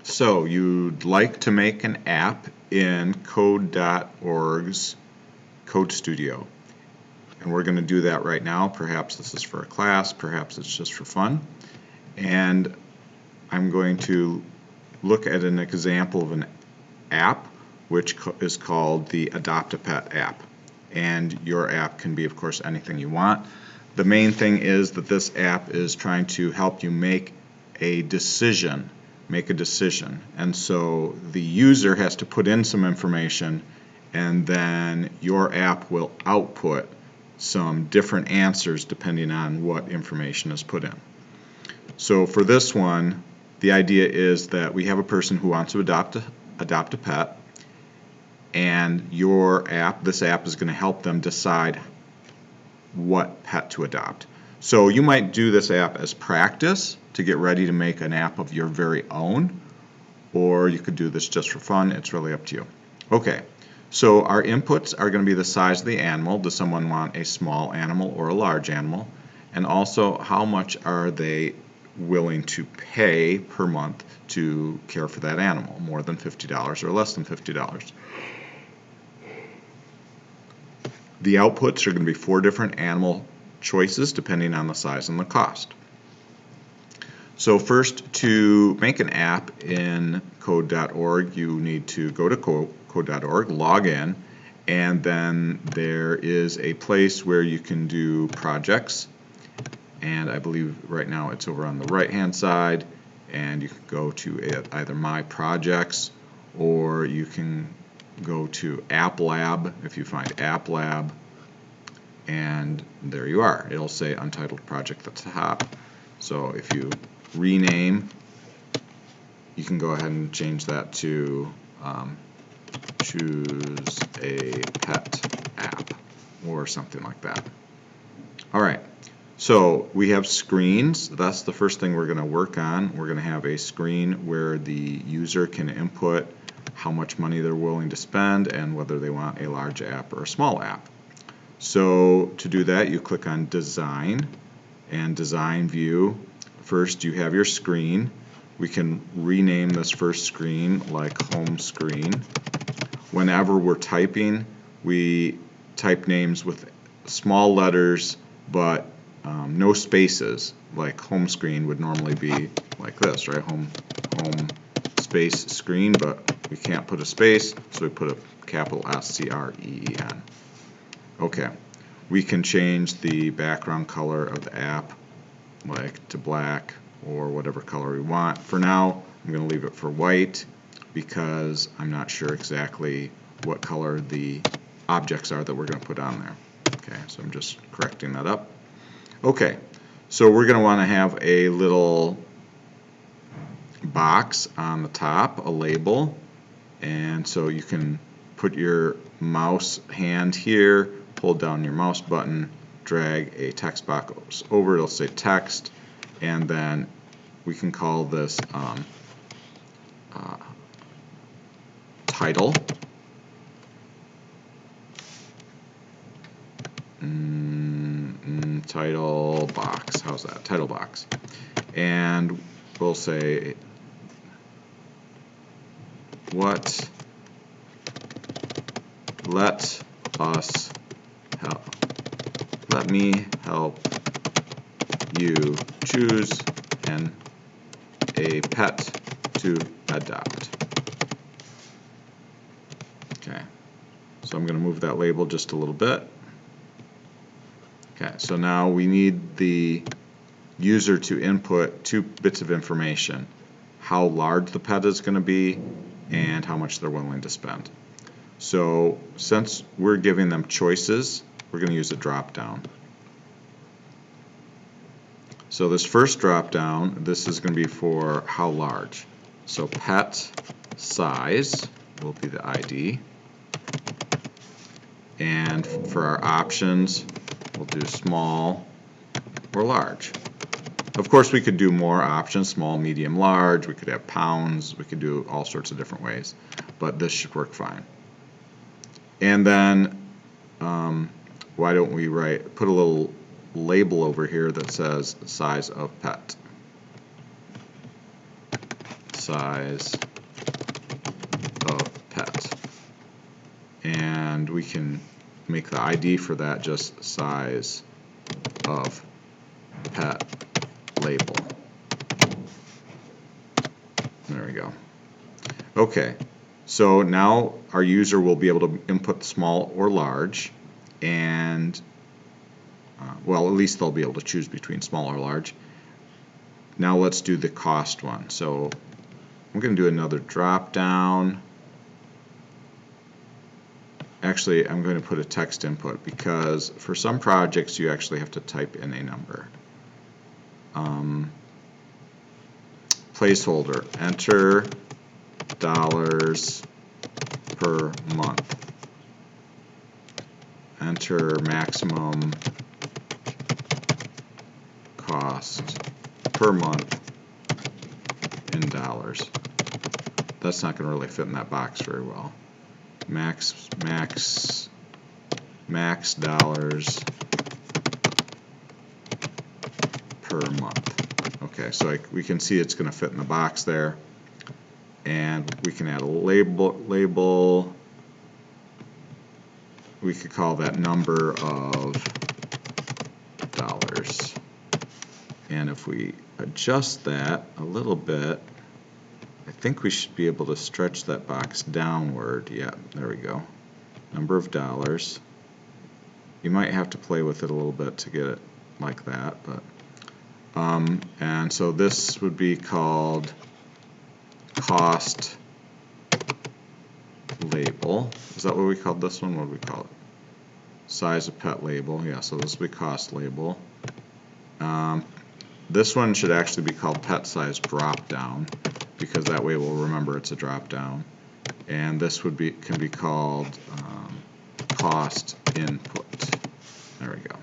So you'd like to make an app in Code.org's Code Studio. And we're going to do that right now. Perhaps this is for a class, perhaps it's just for fun. And I'm going to look at an example of an app which is called the Adopt a Pet app. And your app can be, of course, anything you want. The main thing is that this app is trying to help you make a decision. And so the user has to put in some information, and then your app will output some different answers depending on what information is put in. So for this one, the idea is that we have a person who wants to adopt a pet, and this app is going to help them decide what pet to adopt. So you might do this app as practice to get ready to make an app of your very own, or you could do this just for fun. It's really up to you. Okay, so our inputs are going to be the size of the animal. Does someone want a small animal or a large animal? And also, how much are they willing to pay per month to care for that animal? More than $50 or less than $50. The outputs are going to be 4 different animal choices depending on the size and the cost. So first, to make an app in Code.org, you need to go to Code.org, log in, and then there is a place where you can do projects. And I believe right now it's over on the right-hand side, and you can go to either My Projects, or you can go to App Lab if you find App Lab, and there you are. It'll say Untitled Project at the top. So if you rename, you can go ahead and change that to Choose a Pet app or something like that. All right. So we have screens. That's the first thing we're going to work on. We're going to have a screen where the user can input how much money they're willing to spend and whether they want a large app or a small app. So to do that, you click on Design and Design View. First, you have your screen. We can rename this first screen like Home Screen. Whenever we're typing, we type names with small letters but no spaces, like home screen would normally be like this, right? Home space screen, but we can't put a space, so we put a capital S-C-R-E-E-N. Okay, we can change the background color of the app, like to black or whatever color we want. For now, I'm going to leave it for white because I'm not sure exactly what color the objects are that we're going to put on there. Okay, so I'm just correcting that up. Okay, so we're going to want to have a little box on the top, a label, and so you can put your mouse hand here, hold down your mouse button, drag a text box over, it'll say text, and then we can call this title. Title box, how's that? Title box. And we'll say, what let me help you choose a pet to adopt. Okay, so I'm going to move that label just a little bit. Okay, so now we need the user to input 2 bits of information: how large the pet is going to be and how much they're willing to spend. So since we're giving them choices, we're going to use a drop down. So this first drop down, this is going to be for how large. So pet size will be the ID. And for our options, we'll do small or large. Of course, we could do more options: small, medium, large. We could have pounds. We could do all sorts of different ways, but this should work fine. And then why don't we put a little label over here that says size of pet. size of pet. And we can make the ID for that just size of pet label. There we go. Okay, so now our user will be able to input small or large, and well, at least they'll be able to choose between small or large. Now let's do the cost one. So I'm going to do another drop down. Actually, I'm going to put a text input because for some projects you actually have to type in a number. Placeholder, enter dollars per month. Enter maximum cost per month in dollars. That's not going to really fit in that box very well. Max dollars per month. Okay, so we can see it's going to fit in the box there, and we can add a label. We could call that number of dollars, and if we adjust that a little bit, I think we should be able to stretch that box downward. Yeah, there we go. Number of dollars. You might have to play with it a little bit to get it like that, but and so this would be called cost label. Is that what we called this one? What do we call it? Size of pet label. Yeah, so this would be cost label. This one should actually be called pet size drop down, because that way we'll remember it's a drop down. And this can be called cost input. There we go.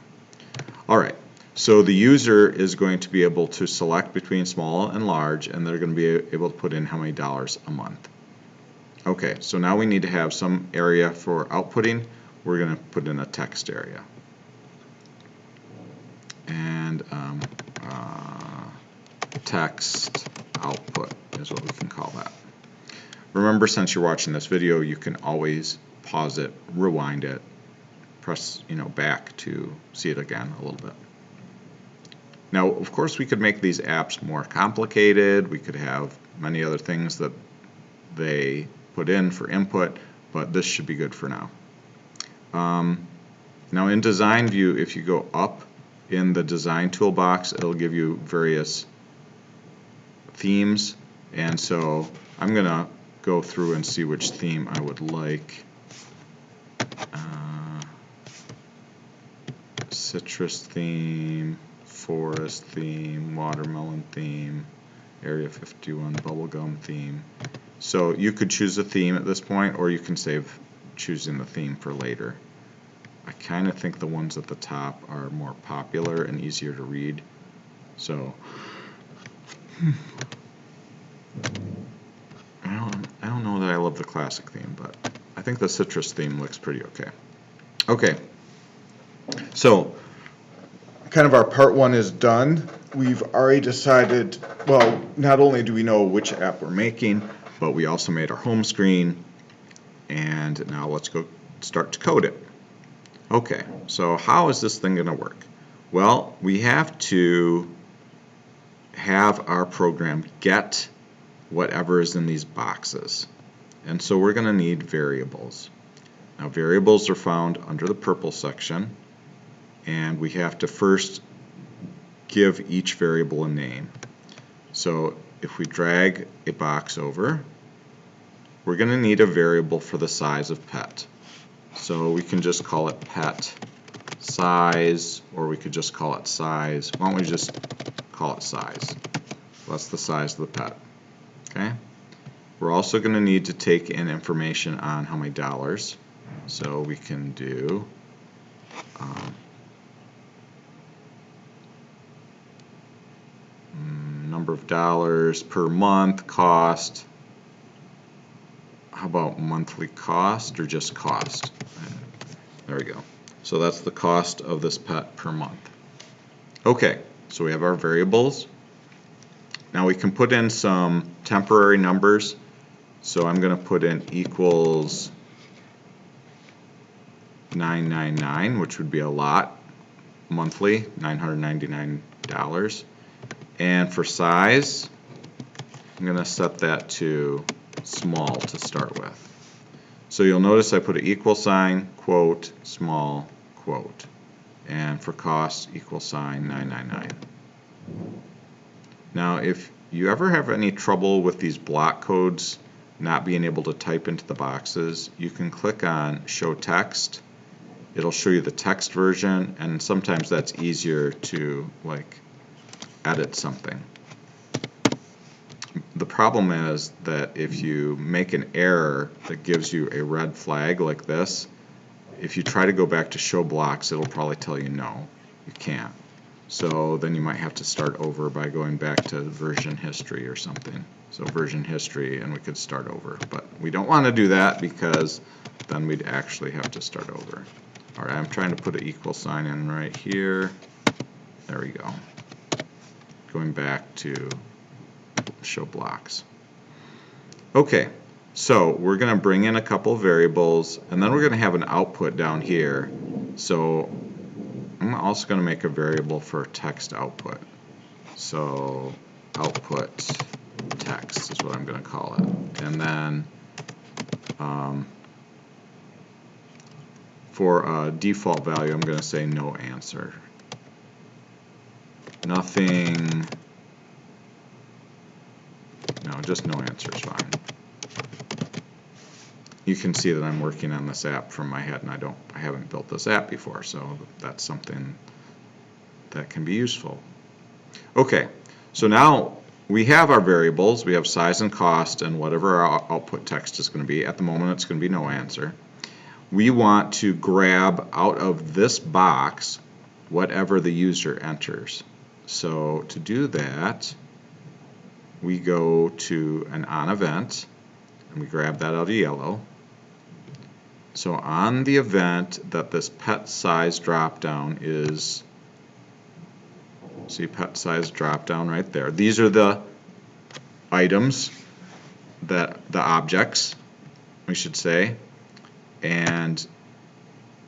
All right. So the user is going to be able to select between small and large, and they're going to be able to put in how many dollars a month. Okay, so now we need to have some area for outputting. We're going to put in a text area. And text output is what we can call that. Remember, since you're watching this video, you can always pause it, rewind it, press back to see it again a little bit. Now, of course, we could make these apps more complicated. We could have many other things that they put in for input, but this should be good for now. Now in design view, if you go up in the design toolbox, it'll give you various themes, and so I'm gonna go through and see which theme I would like. Citrus theme, forest theme, watermelon theme, Area 51 bubblegum theme. So you could choose a theme at this point, or you can save choosing the theme for later. I kind of think the ones at the top are more popular and easier to read. So I don't know that I love the classic theme, but I think the citrus theme looks pretty okay. Okay, so kind of our part one is done. We've already decided, well, not only do we know which app we're making, but we also made our home screen, and now let's go start to code it. Okay, so how is this thing going to work? Well, we have to have our program get whatever is in these boxes, and so we're going to need variables. Now, variables are found under the purple section, and we have to first give each variable a name. So if we drag a box over, we're going to need a variable for the size of pet. So we can just call it pet size, or we could just call it size. Why don't we just call it size? That's the size of the pet. Okay. We're also going to need to take in information on how many dollars. So we can do number of dollars per month, cost. How about monthly cost, or just cost? There we go. So that's the cost of this pet per month. Okay, so we have our variables. Now we can put in some temporary numbers. So I'm going to put in equals 999, which would be a lot monthly, $999. And for size, I'm going to set that to small to start with. So you'll notice I put an equal sign, quote, small, quote. And for cost, equal sign 999. Now if you ever have any trouble with these block codes not being able to type into the boxes, you can click on show text. It'll show you the text version, and sometimes that's easier to like edit something. The problem is that if you make an error that gives you a red flag like this, if you try to go back to show blocks, it'll probably tell you no, you can't. So then you might have to start over by going back to version history or something. So version history, and we could start over. But we don't want to do that because then we'd actually have to start over. All right, I'm trying to put an equal sign in right here. There we go. Going back to show blocks. Okay, so we're going to bring in a couple of variables, and then we're going to have an output down here. So I'm also going to make a variable for text output. So output text is what I'm going to call it. And then for a default value, I'm going to say no answer. Nothing. No, just no answer is fine. You can see that I'm working on this app from my head, and I haven't built this app before, so that's something that can be useful. Okay, so now we have our variables. We have size and cost and whatever our output text is going to be. At the moment, it's going to be no answer. We want to grab out of this box whatever the user enters. So to do that, we go to an on event, and we grab that out of yellow. So on the event that this pet size dropdown is, see pet size dropdown right there. These are the items, the objects, we should say. And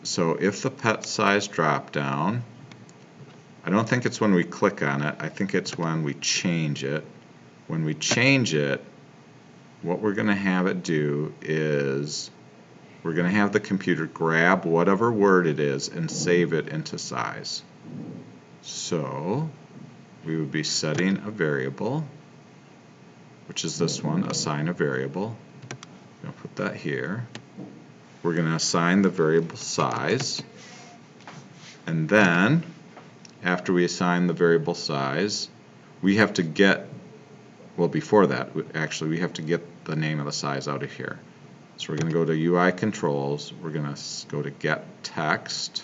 so if the pet size dropdown, I don't think it's when we click on it, I think it's when we change it. When we change it, what we're going to have it do is we're going to have the computer grab whatever word it is and save it into size. So we would be setting a variable, which is this one, assign a variable. I'm going to put that here. We're going to assign the variable size, and then after we assign the variable size, we have to get, well, before that, actually, we have to get the name of the size out of here. So we're going to go to UI controls, we're going to go to get text,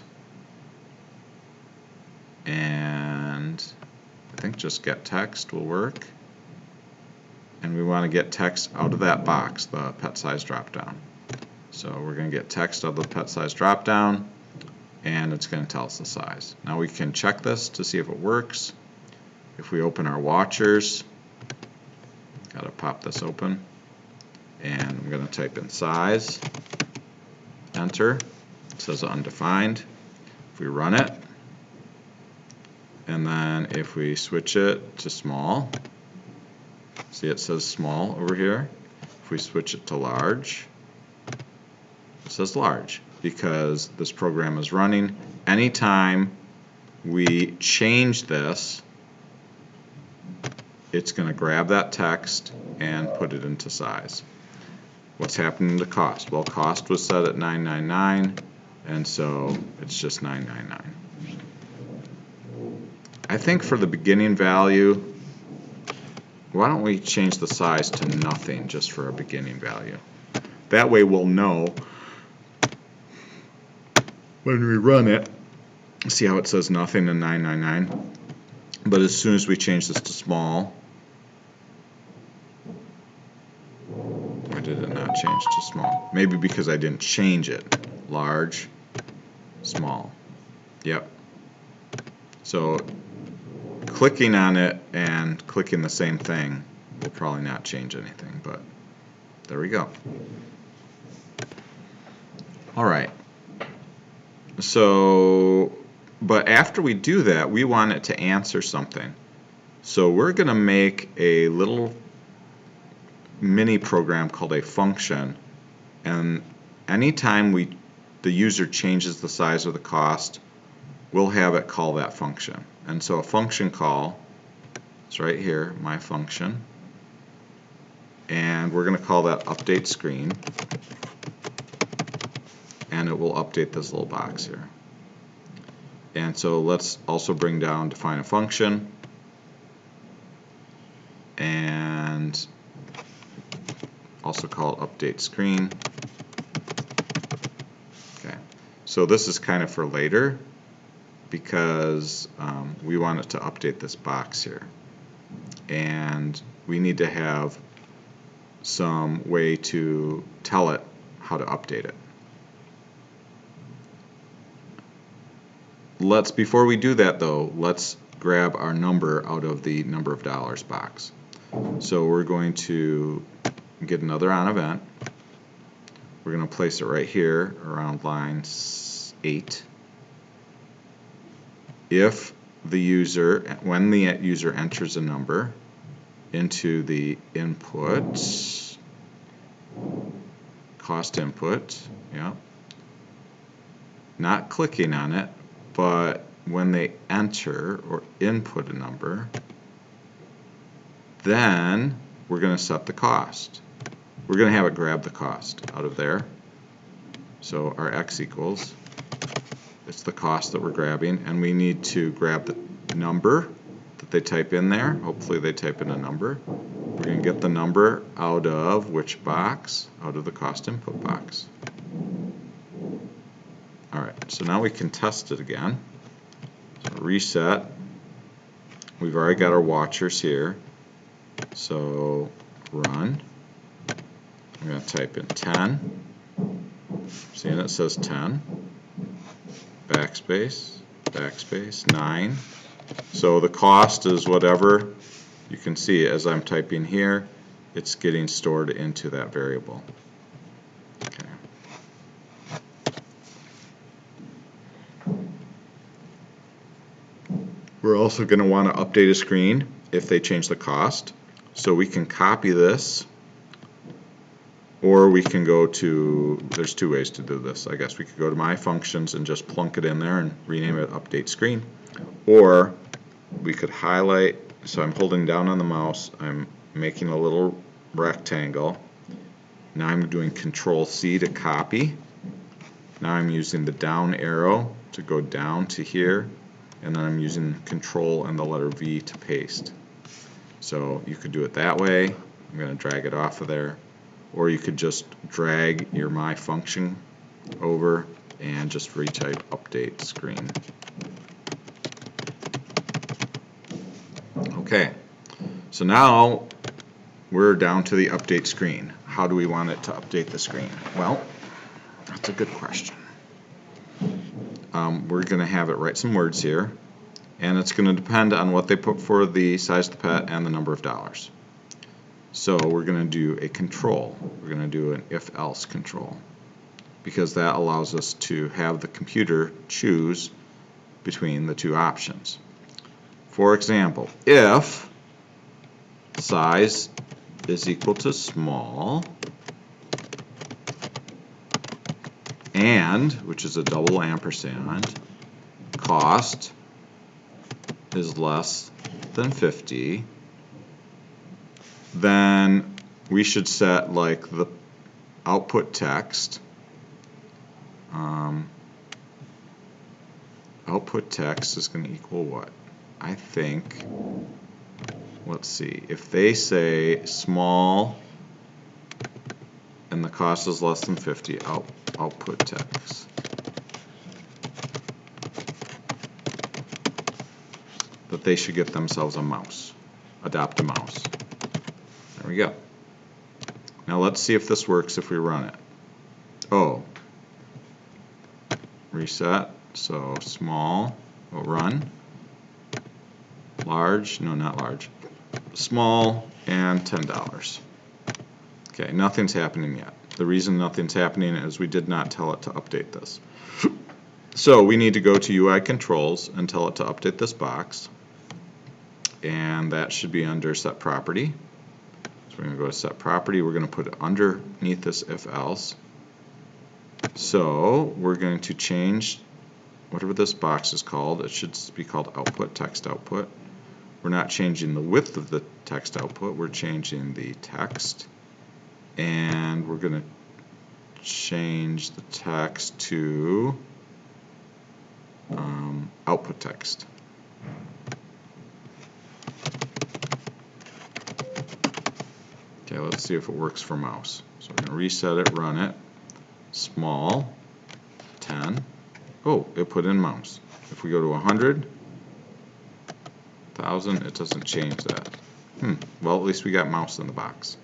and I think just get text will work. And we want to get text out of that box, the pet size dropdown. So we're going to get text out of the pet size dropdown, and it's going to tell us the size. Now we can check this to see if it works. If we open our watchers, got to pop this open, and I'm going to type in size, enter. It says undefined. If we run it, and then if we switch it to small, see it says small over here. If we switch it to large, it says large, because this program is running. Anytime we change this, it's going to grab that text and put it into size. What's happening to cost? Well, cost was set at $999, and so it's just $999. I think for the beginning value, why don't we change the size to nothing just for a beginning value? That way we'll know when we run it. See how it says nothing and 999? But as soon as we change this to small, why did it not change to small? Maybe because I didn't change it. Large, small. Yep. So clicking on it and clicking the same thing will probably not change anything, but there we go. All right. So, but after we do that, we want it to answer something. So we're going to make a little mini program called a function, and anytime the user changes the size or the cost, we'll have it call that function. And so a function call is right here, my function, and we're going to call that update screen, and it will update this little box here. And so let's also bring down define a function, and also call it update screen. Okay, so this is kind of for later because we want it to update this box here, and we need to have some way to tell it how to update it. Before we do that though, let's grab our number out of the number of dollars box. So we're going to get another on event. We're going to place it right here around line 8. If the user, when the user enters a number into the input, cost input, yeah, not clicking on it, but when they enter or input a number, then we're going to set the cost. We're going to have it grab the cost out of there. So our x equals, it's the cost that we're grabbing, and we need to grab the number that they type in there. Hopefully they type in a number. We're going to get the number out of which box? Out of the cost input box. Alright, so now we can test it again. So reset. We've already got our watchers here. So run. I'm going to type in 10. Seeing it says 10. Backspace, backspace, 9. So the cost is whatever. You can see as I'm typing here, it's getting stored into that variable. Okay. We're also going to want to update a screen if they change the cost. So we can copy this, or we can go to, there's two ways to do this. I guess we could go to my functions and just plunk it in there and rename it update screen. Or we could highlight, so I'm holding down on the mouse, I'm making a little rectangle. Now I'm doing Control C to copy. Now I'm using the down arrow to go down to here, and then I'm using Control and the letter V to paste. So you could do it that way. I'm going to drag it off of there. Or you could just drag your my function over and just retype update screen. Okay, so now we're down to the update screen. How do we want it to update the screen? Well, that's a good question. We're going to have it write some words here, and it's going to depend on what they put for the size of the pet and the number of dollars. So we're going to do a control. We're going to do an if-else control, because that allows us to have the computer choose between the two options. For example, if size is equal to small and, which is a double ampersand, cost is less than 50, then we should set like the output text. Output text is going to equal what? I think, let's see, if they say small and the cost is less than 50, output text. That they should get themselves a mouse. Adopt a mouse. There we go. Now let's see if this works if we run it. Oh. Reset. So small. We'll run. large, no, not large, small, and $10. Okay, nothing's happening yet. The reason nothing's happening is we did not tell it to update this. So we need to go to UI controls and tell it to update this box. And that should be under set property. So we're going to go to set property. We're going to put it underneath this if else. So we're going to change whatever this box is called. It should be called output, text output. We're not changing the width of the text output. We're changing the text. And we're going to change the text to output text. Okay, let's see if it works for mouse. So we're going to reset it, run it, small, 10. Oh, it put in mouse. If we go to 100, 1,000, it doesn't change that. Well, at least we got mouse in the box.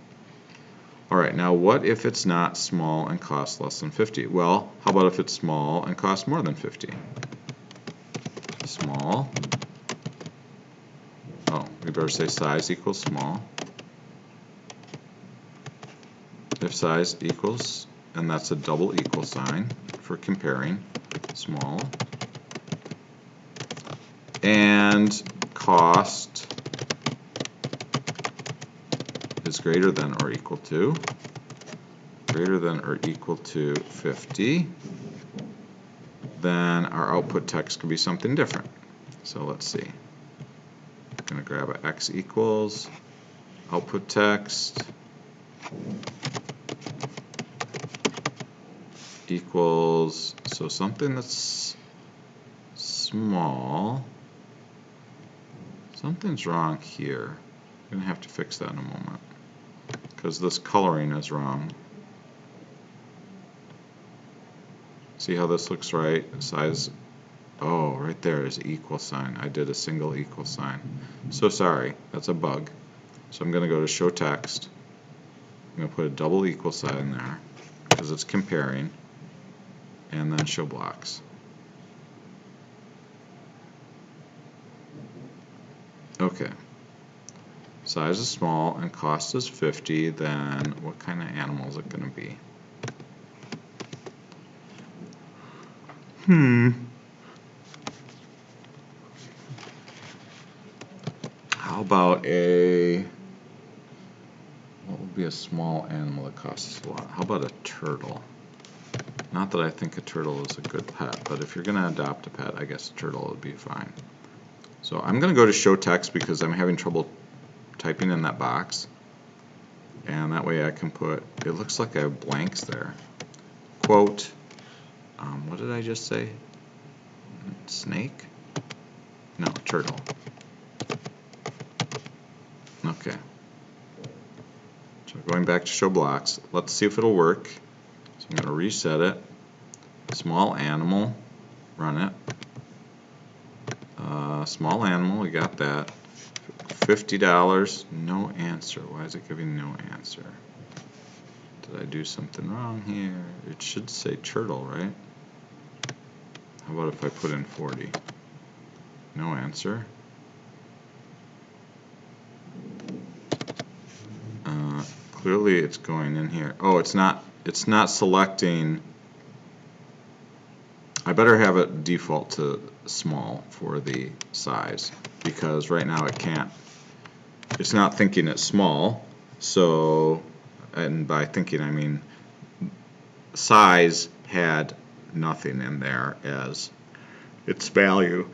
All right, now what if it's not small and costs less than 50? Well, how about if it's small and costs more than 50? Small. Oh, we better say size equals small. If size equals, and that's a double equal sign for comparing, small, and cost is greater than or equal to 50, then our output text could be something different. So let's see. I'm going to grab a x equals output text equals, so something that's small. Something's wrong here. I'm going to have to fix that in a moment because this coloring is wrong. See how this looks right? Size, oh, right there is equal sign. I did a single equal sign. So sorry, that's a bug. So I'm going to go to show text. I'm going to put a double equal sign there because it's comparing, and then show blocks. Okay. Size is small and cost is 50, then what kind of animal is it going to be? How about what would be a small animal that costs a lot? How about a turtle? Not that I think a turtle is a good pet, but if you're going to adopt a pet, I guess a turtle would be fine. So I'm going to go to show text because I'm having trouble typing in that box. And that way I can put, it looks like I have blanks there. Quote, what did I just say? Snake? No, turtle. Okay. So going back to show blocks, let's see if it'll work. So I'm going to reset it. Small animal, run it. Small animal, we got that. $50, no answer. Why is it giving no answer? Did I do something wrong here? It should say turtle, right? How about if I put in 40? No answer. Clearly it's going in here. Oh, it's not selecting. I better have it default to small for the size because right now it can't. It's not thinking it's small. So, and by thinking I mean size had nothing in there as its value.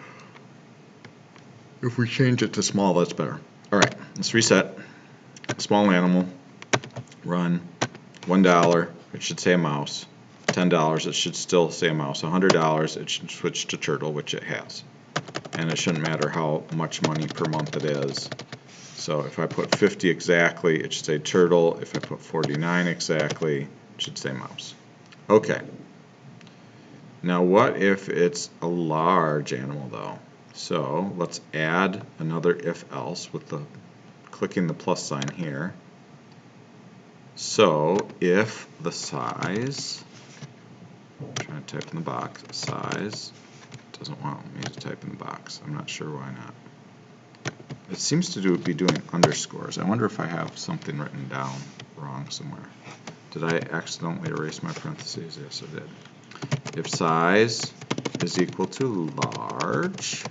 If we change it to small, that's better. All right, let's reset. Small animal, run, $1, it should say a mouse. $10, it should still say a mouse. $100, it should switch to turtle, which it has. And it shouldn't matter how much money per month it is. So if I put 50 exactly, it should say turtle. If I put 49 exactly, it should say mouse. Okay. Now what if it's a large animal though? So let's add another if else with the clicking the plus sign here. So if the size, I'm trying to type in the box, size doesn't want me to type in the box. I'm not sure why not. It seems to be doing underscores. I wonder if I have something written down wrong somewhere. Did I accidentally erase my parentheses? Yes, I did. If size is equal to large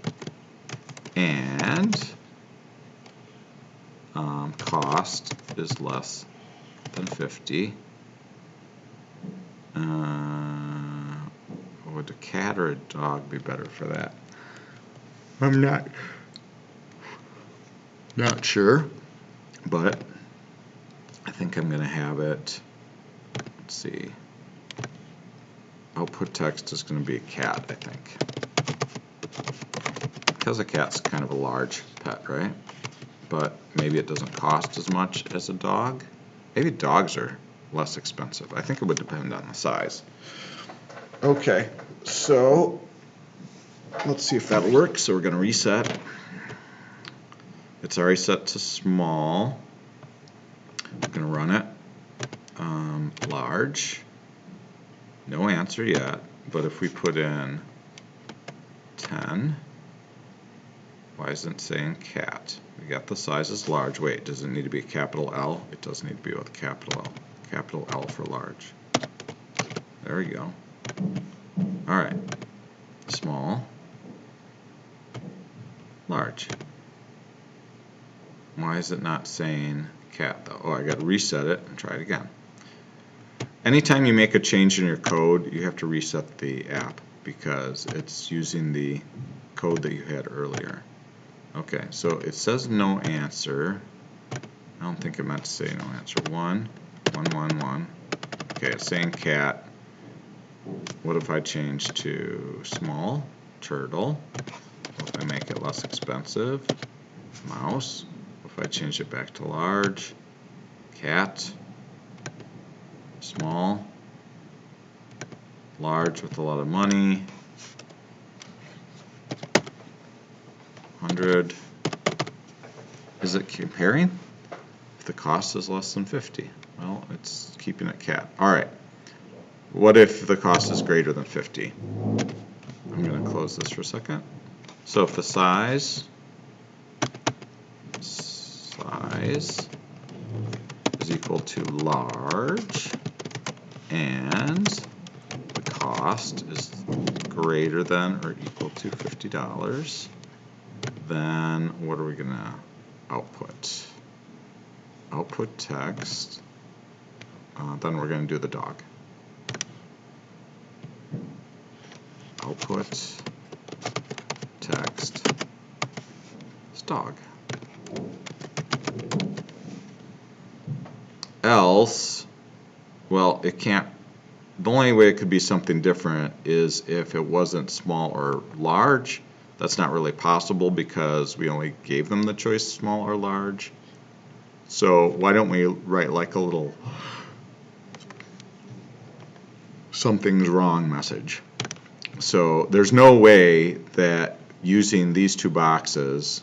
and cost is less than 50, would a cat or a dog be better for that? I'm not sure, but I think I'm going to have it, let's see, output text is going to be a cat, I think. Because a cat's kind of a large pet, right? But maybe it doesn't cost as much as a dog. Maybe dogs are less expensive. I think it would depend on the size. Okay, so let's see if that'll work. So we're going to reset. It's already set to small. I'm going to run it. Large. No answer yet, but if we put in 10, why isn't it saying cat? We got the size is large. Wait, does it need to be a capital L? It does need to be with a capital L. Capital L for large. There we go. All right. Small. Large. Why is it not saying cat though? Oh, I got to reset it and try it again. Anytime you make a change in your code, you have to reset the app because it's using the code that you had earlier. Okay, so it says no answer. I don't think it meant to say no answer. 1, 1, 1, 1. Okay, it's saying cat. What if I change to small? Turtle. What if I make it less expensive? Mouse. What if I change it back to large? Cat. Small. Large with a lot of money. 100. Is it comparing? If the cost is less than 50. Well, it's keeping it cat. All right. What if the cost is greater than 50? I'm going to close this for a second. So if the size is equal to large and the cost is greater than or equal to $50, then what are we going to output? Output text. Then we're going to do the dog. Output text is dog. Else, well, it can't. The only way it could be something different is if it wasn't small or large. That's not really possible because we only gave them the choice small or large. So why don't we write like a little something's wrong message. So there's no way that using these two boxes,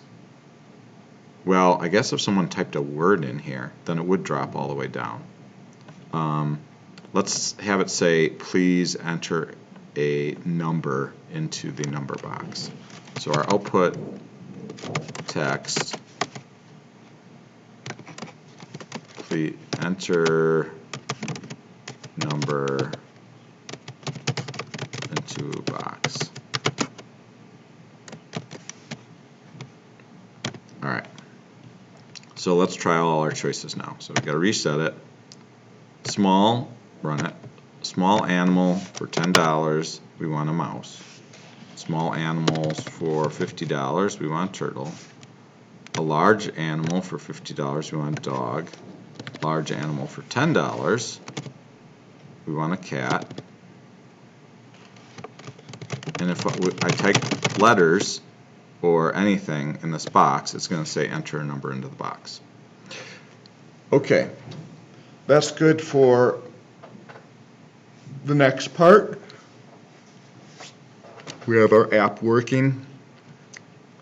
well, I guess if someone typed a word in here, then it would drop all the way down. Let's have it say, please enter a number into the number box. So our output text, please enter number into a box. All right. So let's try all our choices now. So we've got to reset it. Small, run it. Small animal for $10, we want a mouse. Small animals for $50, we want a turtle. A large animal for $50, we want a dog. Large animal for $10, we want a cat. And if I type letters or anything in this box, it's going to say enter a number into the box. Okay, that's good for the next part. We have our app working.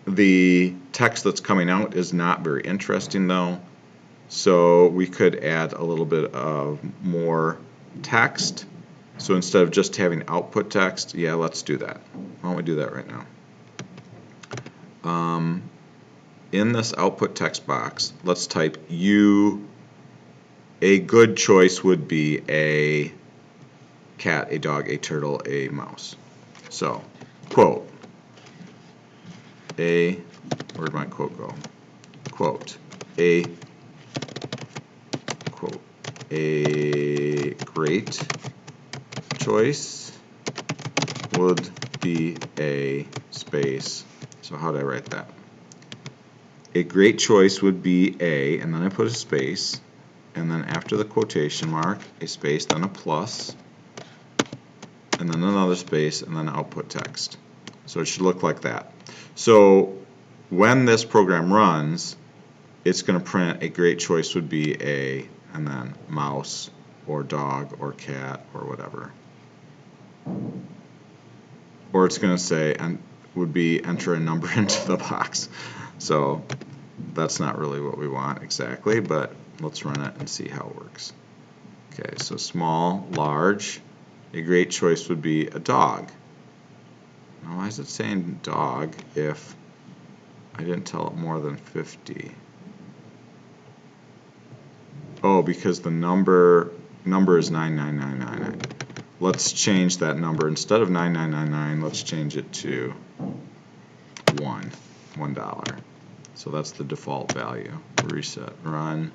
The text that's coming out is not very interesting though, so we could add a little bit of more text. So instead of just having output text, yeah, let's do that. Why don't we do that right now? in this output text box, let's type a good choice would be a cat, a dog, a turtle, a mouse. So, quote, where'd my quote go? Quote, a great choice would be a space. So how do I write that? A great choice would be a, and then I put a space, and then after the quotation mark, a space, then a plus, and then another space, and then output text. So it should look like that. So when this program runs, it's going to print a great choice would be a, and then mouse, or dog, or cat, or whatever. Or it's going to say, and would be enter a number into the box. So that's not really what we want exactly, but let's run it and see how it works. Okay, so small, large, a great choice would be a dog. Now why is it saying dog if I didn't tell it more than 50? Oh, because the number is 99999. Let's change that number. Instead of 9999, let's change it to $1. So that's the default value. Reset, run.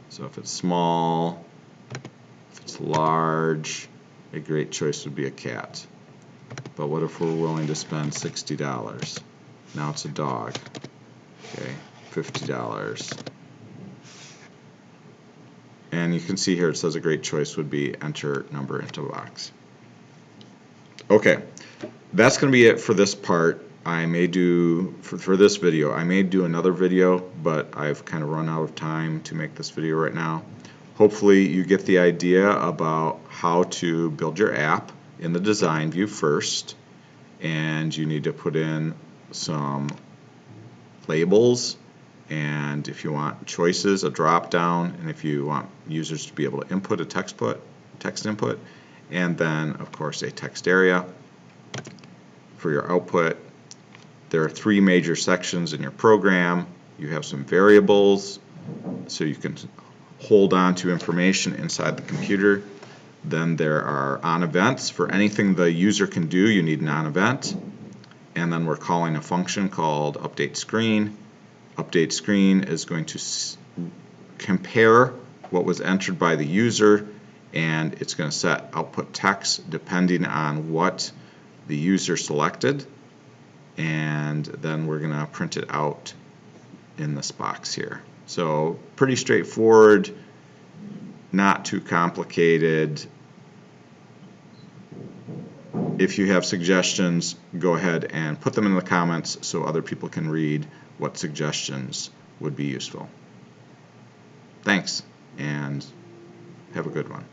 So if it's small, if it's large, a great choice would be a cat. But what if we're willing to spend $60? Now it's a dog. Okay, $50. And you can see here it says a great choice would be enter number into box. Okay, that's going to be it for this part. I may do, for this video, I may do another video, but I've kind of run out of time to make this video right now. Hopefully you get the idea about how to build your app in the design view first, and you need to put in some labels, and if you want choices, a drop down, and if you want users to be able to input a text input, and then of course a text area for your output. There are 3 major sections in your program. You have some variables, so you can hold on to information inside the computer. Then there are on events. For anything the user can do, you need an on event. And then we're calling a function called update screen. Update screen is going to compare what was entered by the user, and it's going to set output text depending on what the user selected, and then we're going to print it out in this box here. So pretty straightforward, not too complicated. If you have suggestions, go ahead and put them in the comments so other people can read what suggestions would be useful. Thanks, and have a good one.